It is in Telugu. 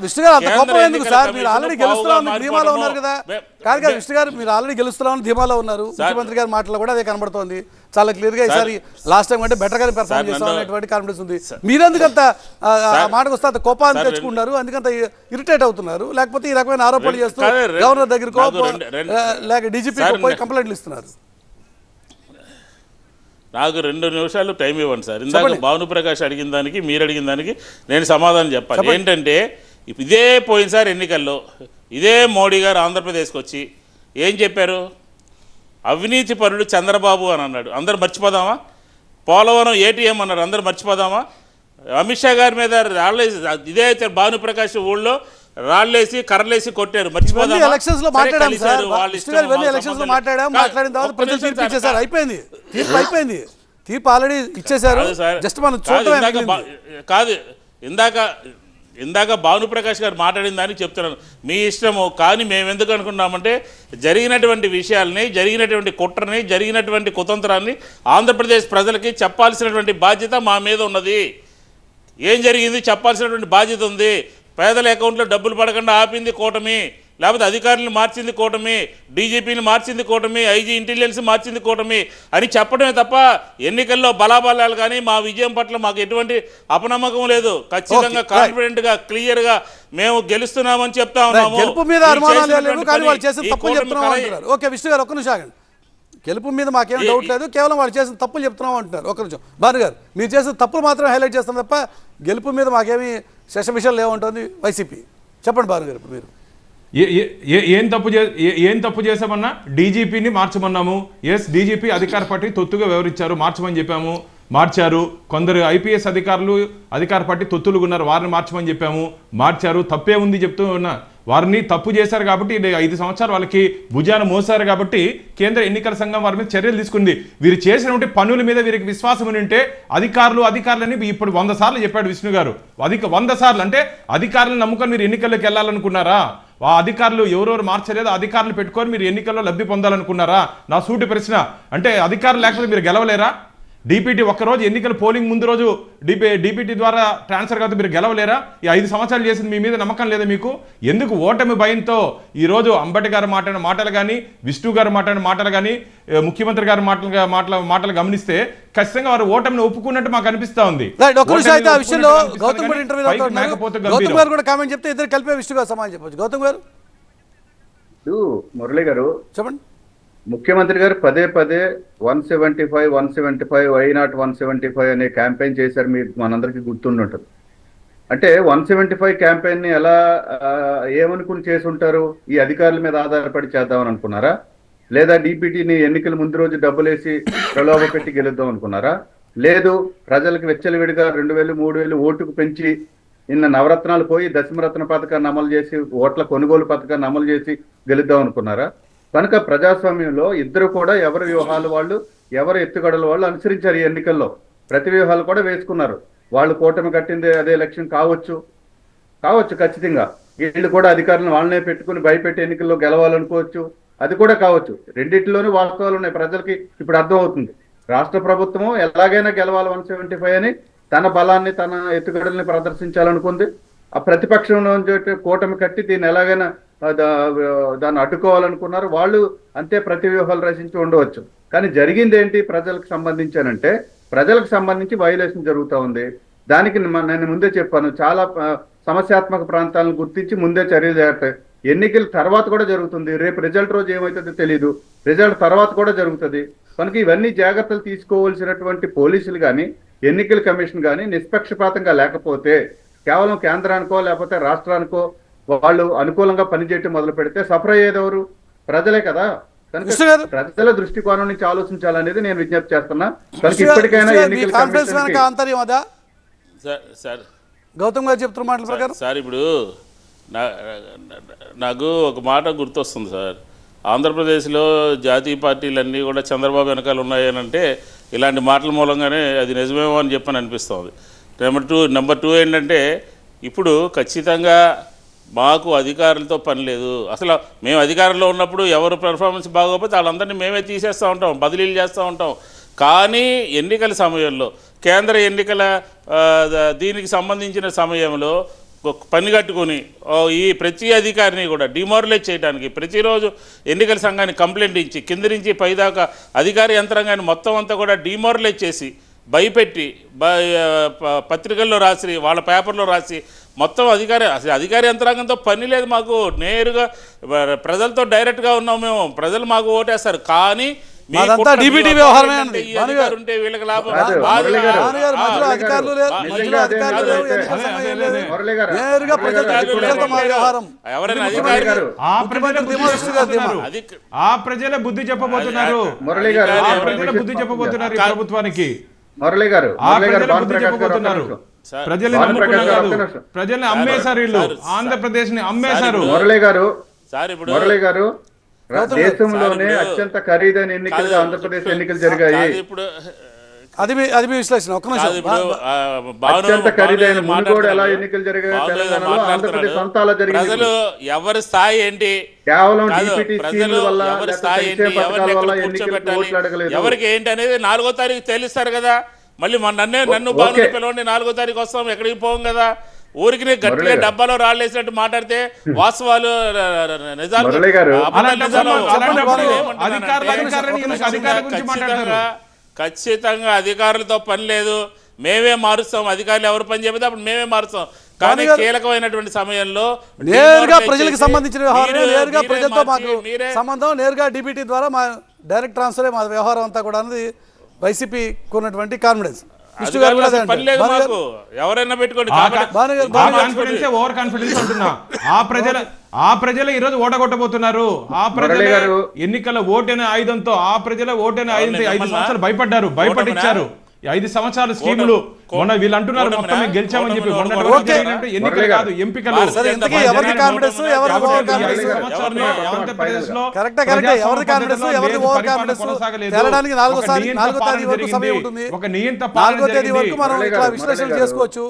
విష్ణు గారు అంత కోపం ఎందుకు సార్? మీరు ఆల్రెడీ గెలుస్తున్నామని ధీమాలో ఉన్నారు కదా. కాదు విష్ణు గారు, మీరు ఆల్రెడీ గెలుస్తున్నామని ధీమాలో ఉన్నారు. ముఖ్యమంత్రి గారి మాటలు కూడా అదే కనబడుతోంది. చాలా క్లియర్ గా ఈసారి లాస్ట్ టైం కంటే బెటర్ గా పెర్ఫార్మ్ చేస్తాం అనేటువంటి కాన్ఫిడెన్స్ ఉంది. మీరెందుకంత మాటకు వస్తే అంత కోపాన్ని తెచ్చుకున్నారు, అందుకంత ఇరిటేట్ అవుతున్నారు? లేకపోతే ఈ రకమైన ఆరోపణలు చేస్తూ గవర్నర్ దగ్గరకు లేక డీజీపీ పోయి కంప్లైంట్లు ఇస్తున్నారు? నాకు 2 నిమిషాలు టైం ఇవ్వండి సార్. ఇందాక భానుప్రకాష్ అడిగిన దానికి మీరు అడిగిన దానికి నేను సమాధానం చెప్పాలి. ఏంటంటే ఇదే పోయినసారి ఎన్నికల్లో ఇదే మోడీ గారు ఆంధ్రప్రదేశ్కి వచ్చి ఏం చెప్పారు? అవినీతి పరుడు చంద్రబాబు అని అన్నాడు. అందరు మర్చిపోదామా? పోలవరం ఏటీఎం అన్నారు, అందరు మర్చిపోదామా? అమిత్ షా గారి మీద రాళ్ళేసి ఇదే భానుప్రకాష్ ఊళ్ళో రాళ్ళేసి కర్రలేసి కొట్టారు, మర్చిపోదామా? ఎలక్షన్స్ లో మాట్లాడాం సార్, ఎలక్షన్స్ లో మాట్లాడిన తర్వాత ప్రజలు తీర్పు ఇచ్చేసారు, అయిపోయింది. తీర్పు అయిపోయింది, తీర్పు ఆల్రెడీ ఇచ్చేసారు. జస్ట్ మనం కాదు, ఇందాక భానుప్రకాష్ గారు మాట్లాడిన దానికి చెప్తున్నాను, మీ ఇష్టము. కానీ మేము ఎందుకు అనుకున్నామంటే జరిగినటువంటి విషయాల్ని, జరిగినటువంటి కుట్రని, జరిగినటువంటి కుతంత్రాన్ని ఆంధ్రప్రదేశ్ ప్రజలకి చెప్పాల్సినటువంటి బాధ్యత మా మీద ఉన్నది. ఏం జరిగింది చెప్పాల్సినటువంటి బాధ్యత ఉంది. పేదల అకౌంట్లో డబ్బులు పడకుండా ఆపింది కూటమి, లేకపోతే అధికారులను మార్చింది కూటమి, డీజీపీని మార్చింది కూటమి, ఐజీ ఇంటెలిజెన్స్ మార్చింది కూటమి అని చెప్పడమే తప్ప ఎన్నికల్లో బలాబలాలు కానీ మా విజయం పట్ల మాకు ఎటువంటి అపనమ్మకం లేదు. ఖచ్చితంగా కాన్ఫిడెంట్గా క్లియర్గా మేము గెలుస్తున్నామని చెప్తా ఉన్నాము. గెలుపు మీద అనుమానాలు లేవు, కానీ వాళ్ళు చేసిన తప్పులు చెప్తున్నాం అంటున్నారు. ఓకే విష్ణు గారు, ఒక్క నిమిషం ఆగండి. గెలుపు మీద మాకేం డౌట్ లేదు, కేవలం వాళ్ళు చేసిన తప్పులు చెప్తున్నాం అంటున్నారు. ఒక్క నిమిషం భాను గారు, మీరు చేసిన తప్పులు మాత్రం హైలైట్ చేస్తాం తప్ప గెలుపు మీద మాకేమీ శేష విషయాలు ఏముంటుంది వైసీపీ? చెప్పండి భాను గారు. ఇప్పుడు మీరు ఏం తప్పు చేసామన్నా? డీజీపీని మార్చమన్నాము. ఎస్, డీజీపీ అధికార పార్టీ తొత్తుగా వివరించారు, మార్చమని చెప్పాము, మార్చారు. కొందరు ఐపీఎస్ అధికారులు అధికార పార్టీ తొత్తులుగా ఉన్నారు, వారిని మార్చమని చెప్పాము, మార్చారు. తప్పే ఉంది చెప్తూ ఉన్నా. వారిని తప్పు చేశారు కాబట్టి 5 సంవత్సరాలు వాళ్ళకి భుజాన మోసారు కాబట్టి కేంద్ర ఎన్నికల సంఘం వారి మీద చర్యలు తీసుకుంది. వీరు చేసినటువంటి పనుల మీద వీరికి విశ్వాసం ఉంటే అధికారులని ఇప్పుడు 100 సార్లు చెప్పాడు విష్ణు గారు. 100 సార్లు అంటే అధికారులను నమ్ముకొని మీరు ఎన్నికల్లోకి వెళ్ళాలనుకున్నారా? ఆ అధికారులు ఎవరెవరు మార్చలేదు, అధికారులు పెట్టుకొని మీరు ఎన్నికల్లో లబ్ధి పొందాలనుకున్నారా? నా సూటి ప్రశ్న. అంటే అధికారులు లేకపోతే మీరు గెలవలేరా? డీపీటీ ఒక్కరోజు ఎన్నికల పోలింగ్ ముందు రోజు డీపీటీ ద్వారా ట్రాన్స్ఫర్ కాదు, మీరు గెలవలేరా? ఈ 5 సంవత్సరాలు చేసింది మీ మీద నమ్మకం లేదా మీకు? ఎందుకు ఓటమి భయంతో ఈరోజు అంబటి గారు మాట్లాడిన మాటలు కానీ, విష్ణు గారు మాట్లాడిన మాటలు కానీ, ముఖ్యమంత్రి గారి మాటలు గమనిస్తే ఖచ్చితంగా వారు ఓటమిని ఒప్పుకున్నట్టు మాకు అనిపిస్తా ఉంది. మురళి గారు చెప్పండి. ముఖ్యమంత్రి గారు పదే 175 175 వైనాట్ 175 అనే క్యాంపెయిన్ చేశారు, మీకు మనందరికీ గుర్తుండుంటుంది. అంటే 175 క్యాంపెయిన్ ని ఎలా ఏమనుకుని చేసి ఉంటారు? ఈ అధికారుల మీద ఆధారపడి చేద్దామని అనుకున్నారా? లేదా డీపీటీని ఎన్నికల ముందు రోజు డబ్బులేసి ప్రలోభ పెట్టి గెలుద్దాం అనుకున్నారా? లేదు, ప్రజలకు వెచ్చలవిడిగా 2000 3000 ఓటుకు పెంచి నిన్న నవరత్నాలు పోయి దశమరత్న పథకాన్ని అమలు చేసి, ఓట్ల కొనుగోలు పథకాన్ని అమలు చేసి గెలుద్దాం అనుకున్నారా? కనుక ప్రజాస్వామ్యంలో ఇద్దరు కూడా ఎవరి వ్యూహాలు వాళ్ళు, ఎవరి ఎత్తుగడలు వాళ్ళు అనుసరించారు. ఈ ఎన్నికల్లో ప్రతి వ్యూహాలు కూడా వేసుకున్నారు. వాళ్ళు కూటమి కట్టింది అదే లక్ష్యం కావచ్చు ఖచ్చితంగా. వీళ్ళు కూడా అధికారులను వాళ్ళనే పెట్టుకుని భయపెట్టి ఎన్నికల్లో గెలవాలనుకోవచ్చు, అది కూడా కావచ్చు. రెండింటిలోనూ వాస్తవాలు ఉన్నాయి. ప్రజలకి ఇప్పుడు అర్థం అవుతుంది. రాష్ట్ర ప్రభుత్వము ఎలాగైనా గెలవాలి 175 అని తన బలాన్ని, తన ఎత్తుగడల్ని ప్రదర్శించాలనుకుంది. ఆ ప్రతిపక్షంలో కూటమి కట్టి దీన్ని ఎలాగైనా దాన్ని అడ్డుకోవాలనుకున్నారు. వాళ్ళు అంతే ప్రతి వ్యూహాలు రచించి ఉండవచ్చు. కానీ జరిగింది ఏంటి? ప్రజలకు సంబంధించానంటే ప్రజలకు సంబంధించి వైలేషన్ జరుగుతూ ఉంది. దానికి నేను ముందే చెప్పాను, చాలా సమస్యాత్మక ప్రాంతాలను గుర్తించి ముందే చర్యలు చేస్తాయి. ఎన్నికల తర్వాత కూడా జరుగుతుంది. రేపు రిజల్ట్ రోజు ఏమవుతుందో తెలియదు, రిజల్ట్ తర్వాత కూడా జరుగుతుంది. కనుక ఇవన్నీ జాగ్రత్తలు తీసుకోవాల్సినటువంటి పోలీసులు కానీ, ఎన్నికల కమిషన్ కానీ నిష్పక్షపాతంగా లేకపోతే, కేవలం కేంద్రానికో లేకపోతే రాష్ట్రానికో వాళ్ళు అనుకూలంగా పనిచేయటం మొదలు పెడితే సఫర్ అయ్యేది ఎవరు? ప్రజలే కదా. కనుక ప్రజల దృష్టికోణం నుంచి ఆలోచించాలనేది నేను విజ్ఞప్తి చేస్తున్నా. కనుక ఇప్పటికైనా గౌతమ్ గారు చెప్తున్న మాటల ప్రకారం సార్, ఇప్పుడు నాకు ఒక మాట గుర్తొస్తుంది సార్. ఆంధ్రప్రదేశ్లో జాతీయ పార్టీలన్నీ కూడా చంద్రబాబు వెనకాల ఉన్నాయని అంటే ఇలాంటి మాటల మూలంగానే అది నిజమేమో అని చెప్పని అనిపిస్తుంది. నెంబర్ టూ ఏంటంటే, ఇప్పుడు ఖచ్చితంగా మాకు అధికారులతో పని లేదు. అసలు మేము అధికారంలో ఉన్నప్పుడు ఎవరు పెర్ఫార్మెన్స్ బాగోకపోతే వాళ్ళందరినీ మేమే తీసేస్తూ ఉంటాం, బదిలీలు చేస్తూ ఉంటాం. కానీ ఎన్నికల సమయంలో, కేంద్ర ఎన్నికల దీనికి సంబంధించిన సమయంలో పని కట్టుకొని ఈ ప్రతి అధికారిని కూడా డిమారలైజ్ చేయడానికి ప్రతిరోజు ఎన్నికల సంఘానికి కంప్లైంట్ ఇచ్చి కింద నుంచి పైదాకా అధికార యంత్రాంగాన్ని మొత్తం అంతా కూడా డిమారలైజ్ చేసి భయపెట్టి పత్రికల్లో రాసి వాళ్ళ పేపర్లో రాసి మొత్తం అధికార యంత్రాంగంతో పని లేదు మాకు, నేరుగా ప్రజలతో డైరెక్ట్గా ఉన్నాం మేము, ప్రజలు మాకు ఓటేస్తారు. కానీ DBT వ్యవహారమే అండి. ఉంటే వీళ్ళకి లాభం. ఎవరైనా ఆ ప్రజలే బుద్ధి చెప్పబోతున్నారు, బుద్ధి చెప్పబోతున్నారు ఈ ప్రభుత్వానికి. మురళి గారు బుద్ధి చెప్పబోతున్నారు. ప్రజల్ని నమ్ముకున్నారు కాదు, ప్రజల్ని అమ్మేశారు వీళ్ళు, ఆంధ్రప్రదేశ్ ని అమ్మేశారు. మురళి గారు దేశంలోనే అత్యంత ఖరీదైన ఎన్నికలుగా ఆంధ్రప్రదేశ్ ఎన్నికలు జరిగాయి. అది మీ విశ్లేషణ. ఒక్క నిమిషం. అత్యంత ఖరీదైన మునుగోడు ఎలా ఎన్నికలు జరిగాయి తెలంగాణలో, ఆంధ్రప్రదేశ్ అంతా అలా జరిగింది. ప్రజలు ఎవరి స్థాయి ఏంటి, కేవలం DPT ప్రజలు ఎవరి స్థాయి ఏంటి, ఎవరికి ఏంటి అనేది 4వ తారీఖు తెలుస్తారు కదా. మళ్ళీ నన్ను బాగా పిలవండి, 4వ తారీఖు వస్తాం, ఎక్కడికి పోం కదా. ఊరికి గట్టిగా డబ్బాలో రాళ్ళేసినట్టు మాట్లాడితే వాస్తవాలు నిజాలు ఖచ్చితంగా అధికారులతో పని లేదు, మేమే మారుస్తాం. అధికారులు ఎవరు పని చెప్పితే అప్పుడు మేమే మారుస్తాం. కానీ కీలకమైనటువంటి సమయంలో నేరుగా ప్రజలకు సంబంధించిన వ్యవహారం, నేరుగా ప్రజలతో మాకు సంబంధం, నేరుగా DBT ద్వారా మా డైరెక్ట్ ట్రాన్స్ఫర్ మా వ్యవహారం అంతా కూడా అనేది వైసీపీకి ఉన్నటువంటి కాన్ఫిడెన్స్. ఎవరైనా పెట్టుకోండి, ఓవర్ కాన్ఫిడెన్స్ అంటున్నా. ఆ ప్రజలు ఈ రోజు ఓటగొట్టబోతున్నారు. ఆ ప్రజలు ఎన్నికల ఓటనే ఆయుధంతో, ఆ ప్రజల ఓటనే ఆయుధంతో 5 సంవత్సరాలు భయపడిచ్చారు. 5 సంవత్సరాల స్కీములు మొన్న వీళ్ళు అంటున్నారు మొత్తం గెలిచామని చెప్పి. ఎన్నికలు కాదు, ఎంపికలు. ఆంధ్రప్రదేశ్ లో ఒక నియంత పాలన జరిగింది. విశ్లేషణ చేసుకోవచ్చు.